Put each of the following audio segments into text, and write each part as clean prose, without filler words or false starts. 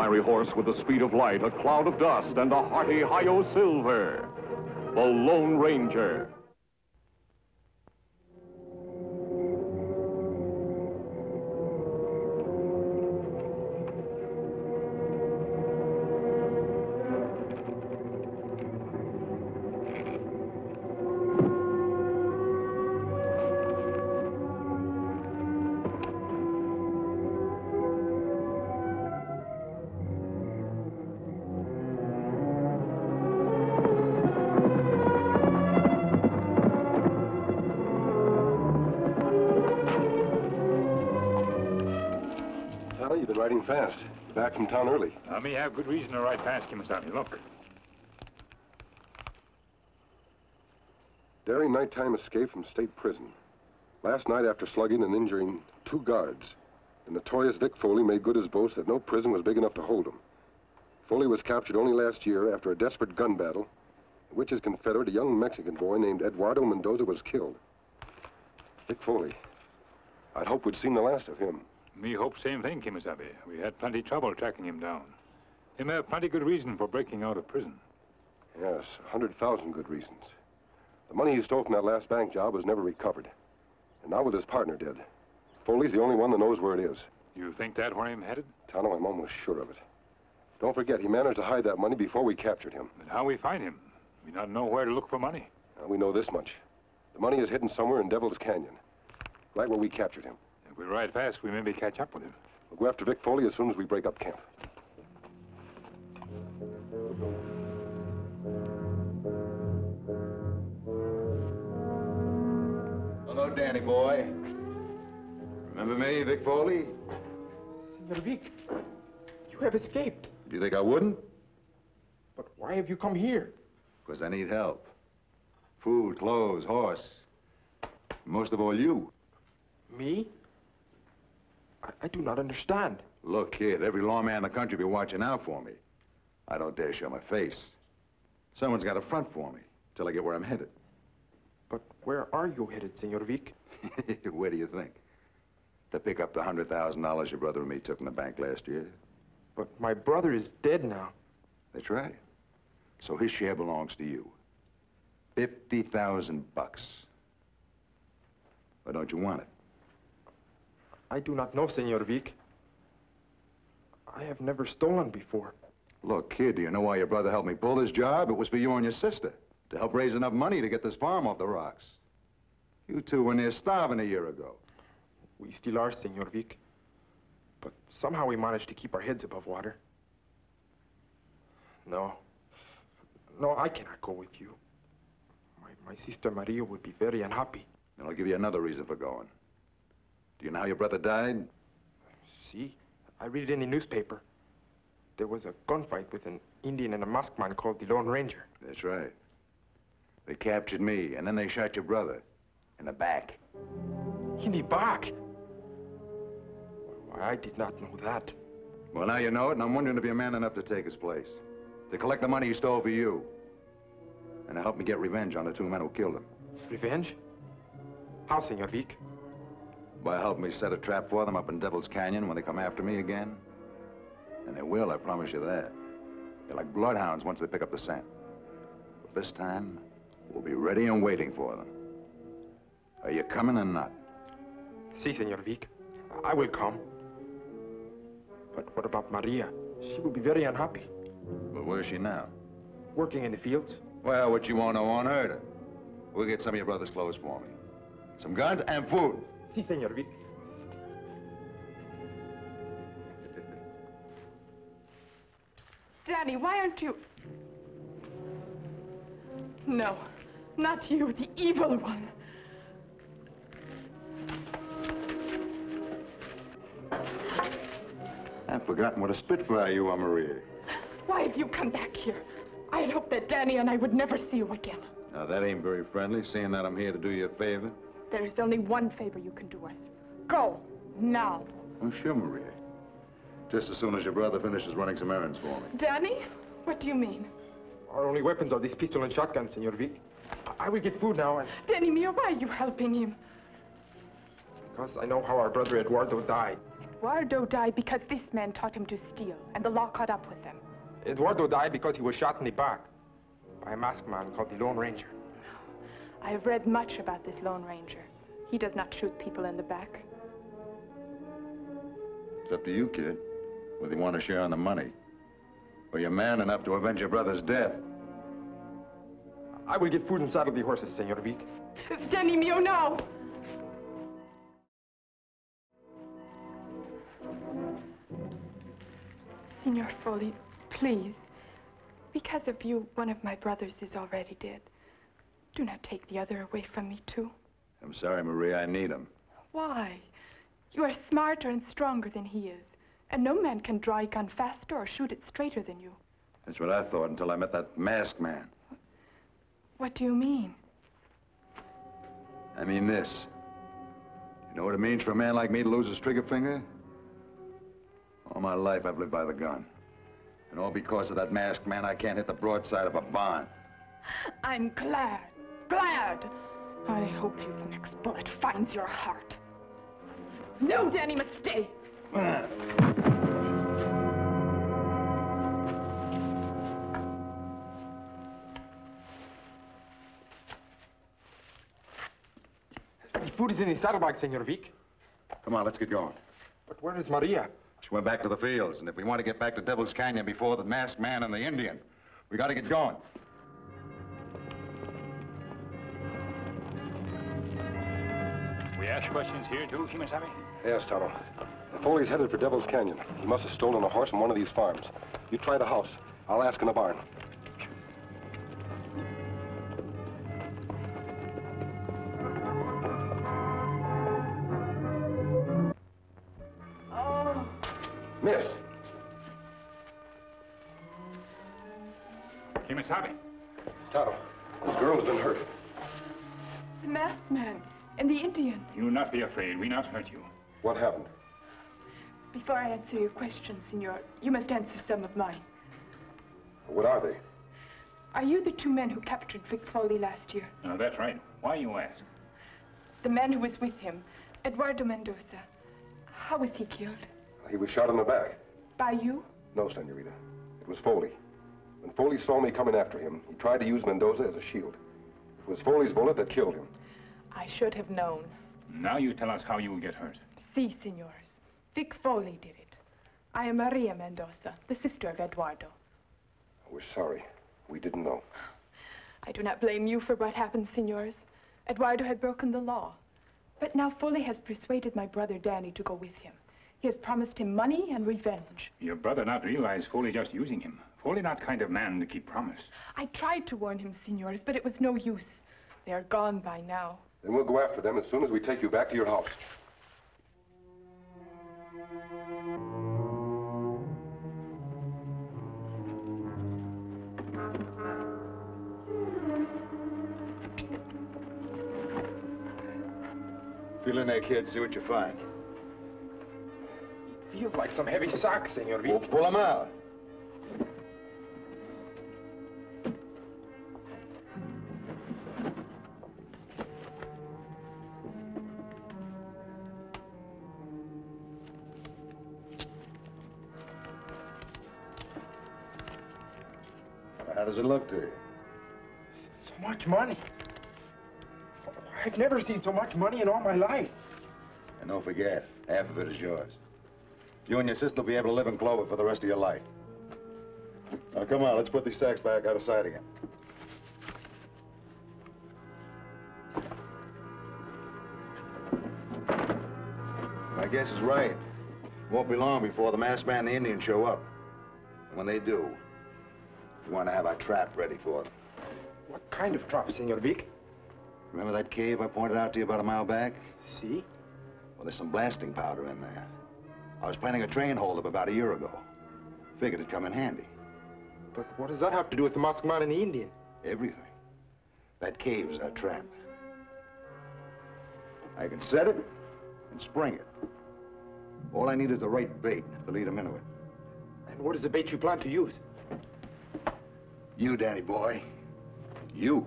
fiery horse with the speed of light, a cloud of dust, and a hearty hi-yo silver. The Lone Ranger. You've been riding fast. Back from town early. I may have good reason to ride fast, Kemo Sabe. Look. Daring nighttime escape from state prison. Last night, after slugging and injuring 2 guards, the notorious Vic Foley made good his boast that no prison was big enough to hold him. Foley was captured only last year after a desperate gun battle, in which his confederate, a young Mexican boy named Eduardo Mendoza, was killed. Vic Foley. I'd hoped we'd seen the last of him. Me hope same thing, Kemo Sabe. We had plenty trouble tracking him down. Him have plenty good reason for breaking out of prison. Yes, 100,000 good reasons. The money he stole from that last bank job was never recovered. And now with his partner dead, Foley's the only one that knows where it is. You think that where him headed? Tonto, I'm almost sure of it. Don't forget, he managed to hide that money before we captured him. But how we find him? We not know where to look for money. We know this much. The money is hidden somewhere in Devil's Canyon, right where we captured him. If we ride fast, we maybe catch up with him. We'll go after Vic Foley as soon as we break up camp. Hello, Danny boy. Remember me, Vic Foley? Senor Vic, you have escaped. Do you think I wouldn't? But why have you come here? Because I need help. Food, clothes, horse. Most of all, you. Me? I do not understand. Look, kid, every lawman in the country be watching out for me. I don't dare show my face. Someone's got a front for me till I get where I'm headed. But where are you headed, Senor Vic? Where do you think? To pick up the $100,000 your brother and me took from the bank last year. But my brother is dead now. That's right. So his share belongs to you. 50,000 bucks. Why don't you want it? I do not know, Senor Vic. I have never stolen before. Look, kid, do you know why your brother helped me pull this job? It was for you and your sister. To help raise enough money to get this farm off the rocks. You two were near starving a year ago. We still are, Senor Vic. But somehow we managed to keep our heads above water. No. No, I cannot go with you. My sister Maria would be very unhappy. And I'll give you another reason for going. Do you know how your brother died? See? I read it in the newspaper. There was a gunfight with an Indian and a masked man called the Lone Ranger. That's right. They captured me, and then they shot your brother. In the back. In the back? Why, I did not know that. Well, now you know it, and I'm wondering if you're man enough to take his place. To collect the money he stole for you. And to help me get revenge on the 2 men who killed him. Revenge? How, Senor Vic? By helping me set a trap for them up in Devil's Canyon when they come after me again. And they will, I promise you that. They're like bloodhounds once they pick up the scent. But this time, we'll be ready and waiting for them. Are you coming or not? Si, Senor Vic. I will come. But what about Maria? She will be very unhappy. But where's she now? Working in the fields. Well, what you want to unhurt her. We'll get some of your brother's clothes for me. Some guns and food. Si, Senor Vic. Danny, why aren't you... No, not you, the evil one. I've forgotten what a spitfire you are, Maria. Why have you come back here? I had hoped that Danny and I would never see you again. Now, that ain't very friendly, seeing that I'm here to do you a favor. There is only one favor you can do us. Go, now. Oh, sure, Maria. Just as soon as your brother finishes running some errands for me. Danny? What do you mean? Our only weapons are this pistol and shotgun, Senor Vic. I will get food now and... Danny, Mia, why are you helping him? Because I know how our brother Eduardo died. Eduardo died because this man taught him to steal, and the law caught up with them. Eduardo died because he was shot in the back by a masked man called the Lone Ranger. I have read much about this Lone Ranger. He does not shoot people in the back. It's up to you, kid, whether you want to share on the money. Or you're man enough to avenge your brother's death. I will get food and saddle the horses, Senor Vic. Danny mio, no! Senor Foley, please. Because of you, one of my brothers is already dead. Do not take the other away from me, too. I'm sorry, Maria, I need him. Why? You are smarter and stronger than he is. And no man can draw a gun faster or shoot it straighter than you. That's what I thought until I met that masked man. What do you mean? I mean this. You know what it means for a man like me to lose his trigger finger? All my life I've lived by the gun. And all because of that masked man, I can't hit the broadside of a barn. I'm glad. Glad. I hope his next bullet finds your heart. No, Danny must stay. The food is in the saddlebag, Senor Vic. Come on, let's get going. But where is Maria? She went back to the fields, and if we want to get back to Devil's Canyon before the masked man and the Indian, we got to get going. We ask questions here, too, Kemo Sabe? Yes, Tonto. Foley's headed for Devil's Canyon. He must have stolen a horse from one of these farms. You try the house. I'll ask in the barn. Oh. Miss. Kemo Sabe. Tonto, this girl's been hurt. The masked man and the Indian. You not be afraid. We not hurt you. What happened? Before I answer your question, Senor, you must answer some of mine. What are they? Are you the two men who captured Vic Foley last year? No, that's right. Why you ask? The man who was with him, Eduardo Mendoza. How was he killed? He was shot in the back. By you? No, Senorita. It was Foley. When Foley saw me coming after him, he tried to use Mendoza as a shield. It was Foley's bullet that killed him. I should have known. Now you tell us how you will get hurt. Si, senors. Vic Foley did it. I am Maria Mendoza, the sister of Eduardo. We're sorry. We didn't know. I do not blame you for what happened, senors. Eduardo had broken the law. But now Foley has persuaded my brother Danny to go with him. He has promised him money and revenge. Your brother not realize Foley just using him. Foley not kind of man to keep promise. I tried to warn him, senors, but it was no use. They are gone by now. Then we'll go after them as soon as we take you back to your house. Feel in there, kid. See what you find. Feels like some heavy sack, Senor Vic. Well, pull them out. How does it look to you? So much money. I've never seen so much money in all my life. And don't forget, half of it is yours. You and your sister will be able to live in clover for the rest of your life. Now, come on, let's put these sacks back out of sight again. My guess is right. Won't be long before the masked man and the Indian show up. And when they do, we want to have our trap ready for them. What kind of trap, Senor Vic? Remember that cave I pointed out to you about a mile back? See? Well, there's some blasting powder in there. I was planning a train holdup about a year ago. Figured it'd come in handy. But what does that have to do with the masked man and the Indian? Everything. That cave's our trap. I can set it and spring it. All I need is the right bait to lead them into it. And what is the bait you plan to use? You, Danny boy. You.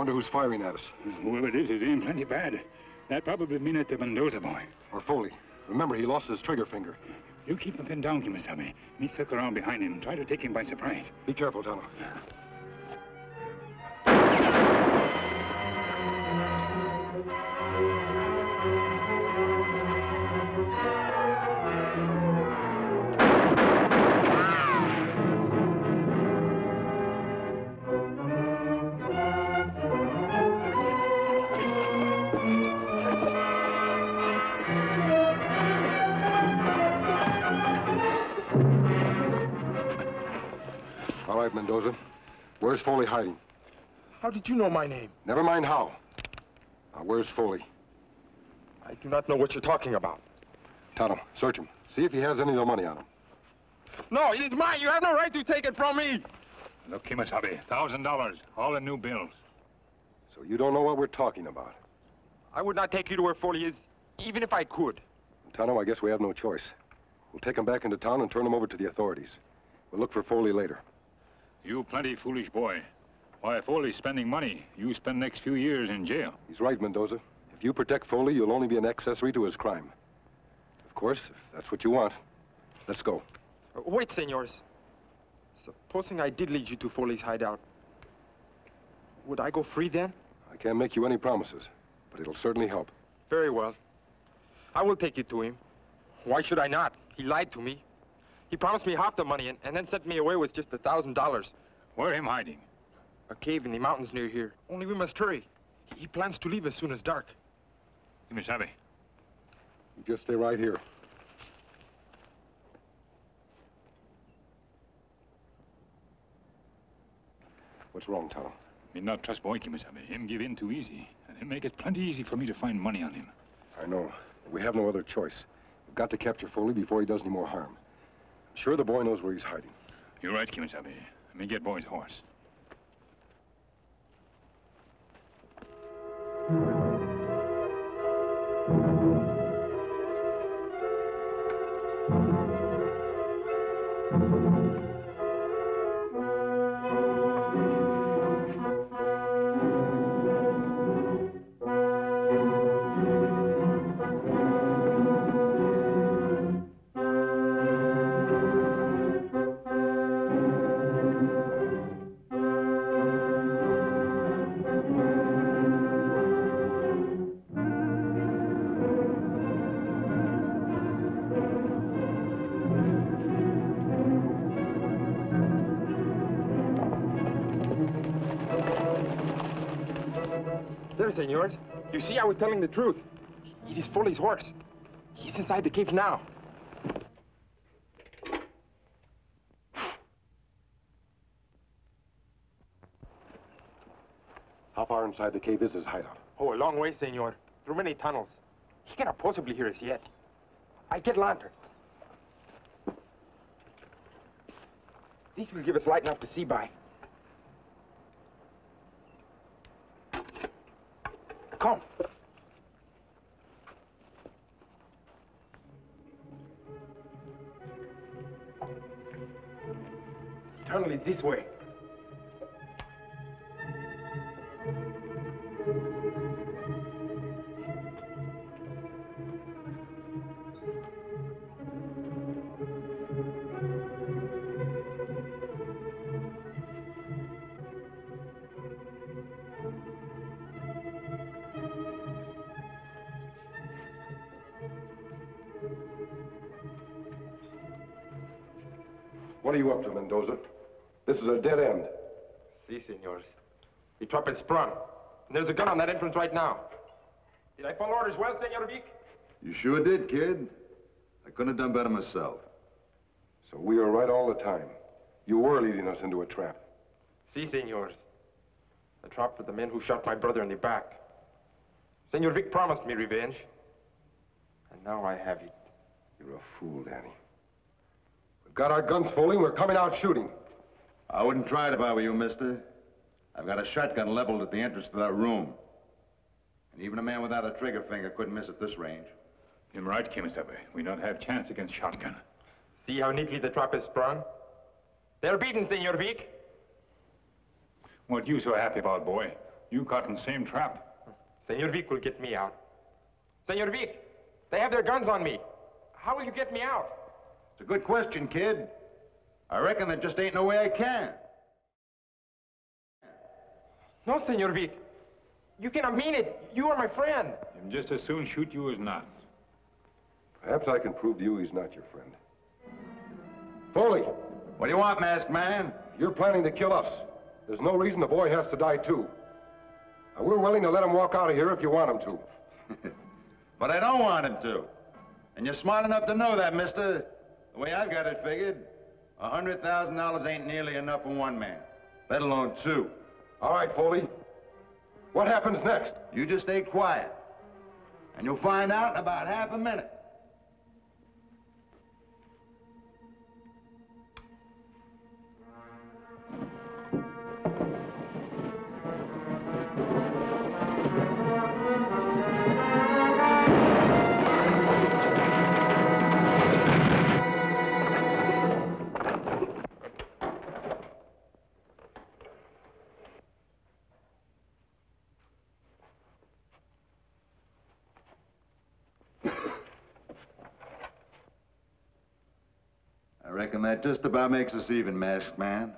wonder who's firing at us. Whoever it is aimed plenty bad. That probably mean it's the Mendoza boy. Or Foley. Remember, he lost his trigger finger. You keep him pinned down, Kemo Sabe. Me circle around behind him and try to take him by surprise. Be careful, Tonto. All right, Mendoza. Where's Foley hiding? How did you know my name? Never mind how. Now, where's Foley? I do not know what you're talking about. Tonto, search him. See if he has any of the money on him. No, it is mine. You have no right to take it from me. Look, Kemo Sabe, $1,000, all in new bills. So you don't know what we're talking about. I would not take you to where Foley is, even if I could. Tonto, I guess we have no choice. We'll take him back into town and turn him over to the authorities. We'll look for Foley later. You plenty foolish boy. Why, if Foley's spending money, you spend next few years in jail. He's right, Mendoza. If you protect Foley, you'll only be an accessory to his crime. Of course, if that's what you want. Let's go. Wait, senors. Supposing I did lead you to Foley's hideout, would I go free then? I can't make you any promises, but it'll certainly help. Very well. I will take you to him. Why should I not? He lied to me. He promised me half the money and then sent me away with just $1,000. Where him hiding? A cave in the mountains near here. Only we must hurry. He plans to leave as soon as dark. Kemo Sabe. You just stay right here. What's wrong, Tonto? Me not trust boy, Kemo Sabe. Him give in too easy. And him make it plenty easy for me to find money on him. I know. We have no other choice. We've got to capture Foley before he does any more harm. I'm sure the boy knows where he's hiding. You're right, Kemo Sabe. Let me get boy's horse. There, senors. You see, I was telling the truth. It is Foley's horse. He's inside the cave now. How far inside the cave is his hideout? Oh, a long way, senor. Through many tunnels. He cannot possibly hear us yet. I get lantern. These will give us light enough to see by. Come. The tunnel is this way. What are you up to, Mendoza? This is a dead end. Si, senors. The trap is sprung. And there's a gun on that entrance right now. Did I follow orders well, Senor Vic? You sure did, kid. I couldn't have done better myself. So we were right all the time. You were leading us into a trap. Si, senors. A trap for the men who shot my brother in the back. Senor Vic promised me revenge. And now I have it. You're a fool, Danny. We've got our guns Foley, and we're coming out shooting. I wouldn't try it if I were you, mister. I've got a shotgun leveled at the entrance to that room. And even a man without a trigger finger couldn't miss at this range. You're right, Kemo Sabe. We don't have chance against shotgun. See how neatly the trap is sprung? They're beaten, Senor Vic. What you so happy about, boy? You caught in the same trap. Senor Vic will get me out. Senor Vic, they have their guns on me. How will you get me out? It's a good question, kid. I reckon there just ain't no way I can. No, Senor Vic. You cannot mean it. You are my friend. He'll just as soon shoot you as not. Perhaps I can prove to you he's not your friend. Foley, What do you want, masked man? you're planning to kill us. There's no reason the boy has to die, too. Now, we're willing to let him walk out of here if you want him to. But I don't want him to. And you're smart enough to know that, mister. The way I've got it figured, $100,000 ain't nearly enough for one man, let alone two. All right, Foley. What happens next? You just stay quiet, and you'll find out in about half a minute. I reckon that just about makes us even, masked man.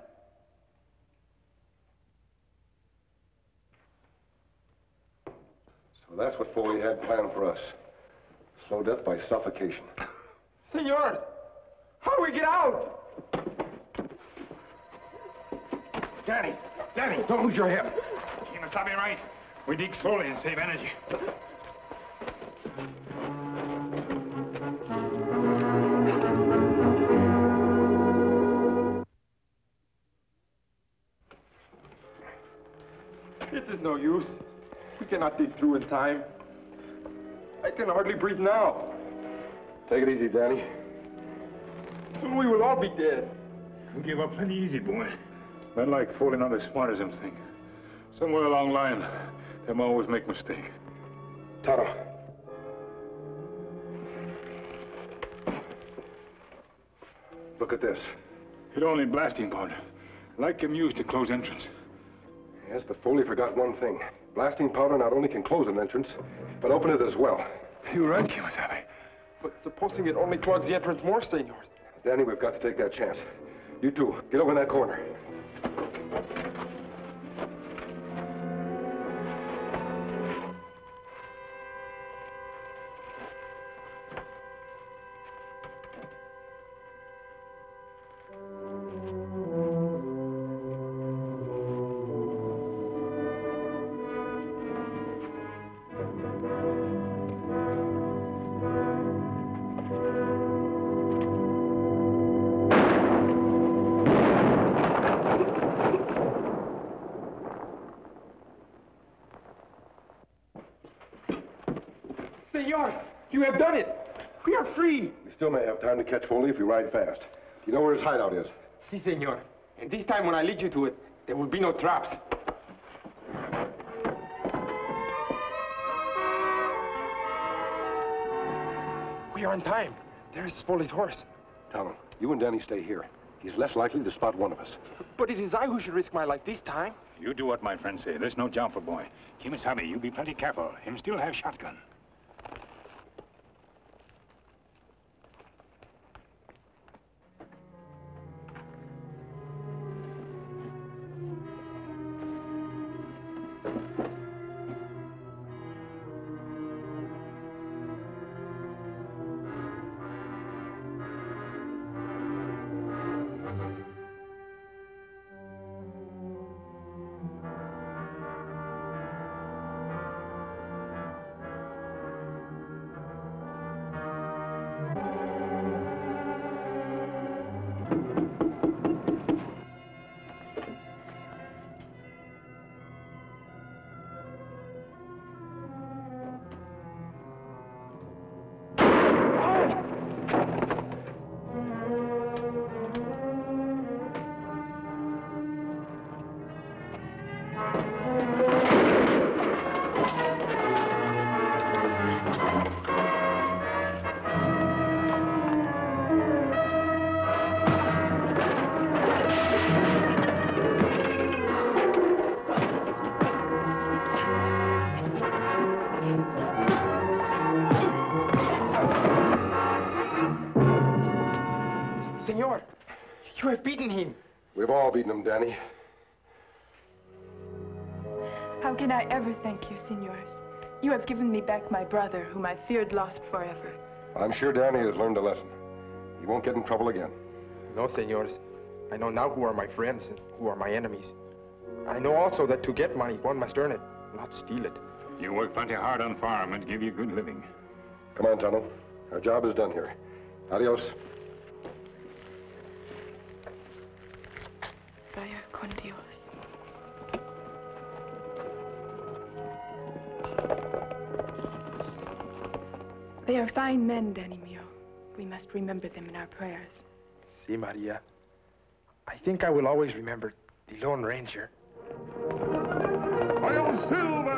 So that's what Foley had planned for us. Slow death by suffocation. Senors, how do we get out? Danny, Don't lose your head. Kemo Sabe right. We dig slowly and save energy. It is no use. We cannot dig through in time. I can hardly breathe now. Take it easy, Danny. Soon we will all be dead. We give up plenty easy, boy. Men like Foley not as smart as them think. Somewhere along the line, them always make mistake. Tonto. Look at this. It only blasting powder. Like him used to close entrance. Yes, but Foley forgot one thing. Blasting powder not only can close an entrance, but open it as well. You're right, Kemo Sabe. But supposing it only clogs the entrance more, senors. Danny, we've got to take that chance. You two, get over in that corner. Senors, you have done it. We are free. We still may have time to catch Foley if we ride fast. You know where his hideout is? Si, senor. And this time when I lead you to it, there will be no traps. We are on time. There is Foley's horse. Tonto, you and Danny stay here. He's less likely to spot one of us. But it is I who should risk my life this time. You do what my friends say. There's no jump for boy. Kemo Sabe, you be plenty careful. Him still have shotgun. You have beaten him. We've all beaten him, Danny. How can I ever thank you, senors? You have given me back my brother, whom I feared lost forever. I'm sure Danny has learned a lesson. He won't get in trouble again. No, senors. I know now who are my friends and who are my enemies. I know also that to get money, one must earn it, not steal it. You work plenty hard on farm and give you a good living. Come on, Tonto. Our job is done here. Adios. Vaya con Dios. They are fine men, Danny mio. We must remember them in our prayers. See, Maria, I think I will always remember the Lone Ranger. Hail Silver!